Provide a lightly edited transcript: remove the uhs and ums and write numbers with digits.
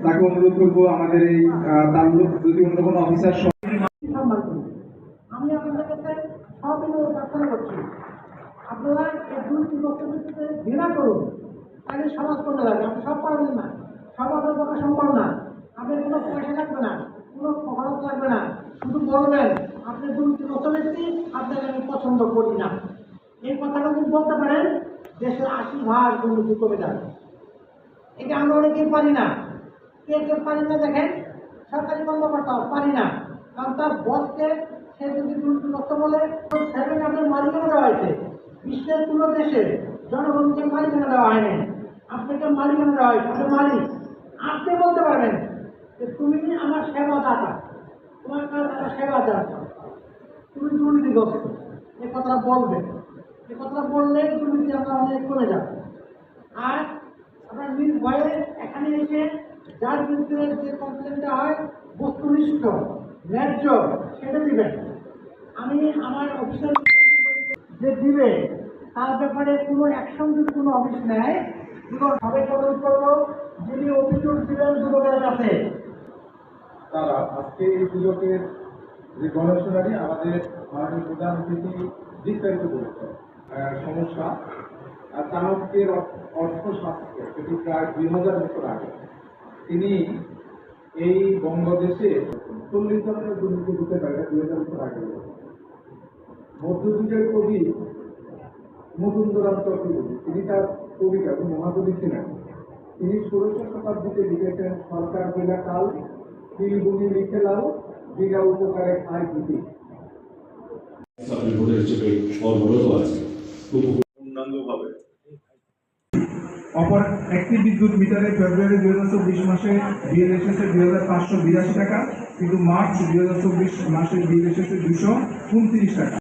তাকে অনুরোধ করবো আমাদের এই তার যদি অন্য কোনো অফিসার আমি আপনাদের কাছে সবিনয় প্রার্থনা করছি, আপনারা এই দুর্নীতিগ্রস্তদেরকে ঘৃণা করুন, তাহলে সমাজ করতে যাবে। আপনি সব পারবেন না, সব আপনার পক্ষে সম্ভব না, আপনার কোনো পয়সা লাগবে না, কোনো খরচ লাগবে না, শুধু বলবেন আপনি দুর্নীতিগ্রস্ত ব্যক্তি, আপনাকে আমি পছন্দ করি না। এই কথাটা যদি বলতে পারেন, দেশের ৮০% দুর্নীতি কমে যাবে। এটা আমরা অনেকেই পারি না। কে কে পারি না দেখেন, সরকারি কর্মকর্তা পারি না, কারণ তার বসকে সে যদি দুর্নীতিগ্রস্ত বলে সেখানে আপনার মালিকানা দেওয়া হয়েছে। বিশ্বের কোনো দেশে জনগণকে মালিকানা দেওয়া হয়নি, আপনাকে মালিকানা দেওয়া হয়েছে। আপনি মালিক, আপনি বলতে পারবেন যে তুমি আমার সেবাদাতা, তোমার কাজ আমার সেবাদাতা, তুমি দুর্নীতিগ্রস্ত। এই কথাটা বলবেন, এই কথাটা বললে দুর্নীতি আমরা অনেক কমে যাবে। আর আপনার নির্ভয়ে এখানে এসে যার বিরুদ্ধে যে কমপ্লেনটা হয় বস্তুনিষ্ঠ ন্যায্য সেটা দিবেন। আমি আমার অফিসার যে দিবে তার ব্যাপারে কোনো অ্যাকশন যদি কোনো অফিস নেয়, সবাইকে অনুরোধ করবো যিনি অভিযোগ দিবেন দুদকের কাছে। তারা আজকে এই দুদকের যে গবেষণাটি আমাদের মাননীয় প্রধান অতিথি বিস্তারিত করেছে সমস্যা আর চাণক্যের অর্থশাস্ত্র, সেটি প্রায় 2000 বছর আগে তিনি এই বঙ্গদেশে 40 ধরনের দুর্নীতি হতে পারে 2000 বছর আগে। মধ্যযুগের কবি মুকুন্দরাম চক্রবর্তী তিনি তার কবিতা মহাকবি ছিলেন। তিনি 16শ শতাব্দীতে লিখেছেন সরকার বিনা কাল তিলবুনি লিখে লাল বিনা উপকারে খায় ভূতি। অপর একটি বিদ্যুৎ মিটারে ফেব্রুয়ারি 2024 মাসে বিল এসেছে 2582 টাকা, কিন্তু মার্চ 2024 মাসে বিল এসেছে 229 টাকা।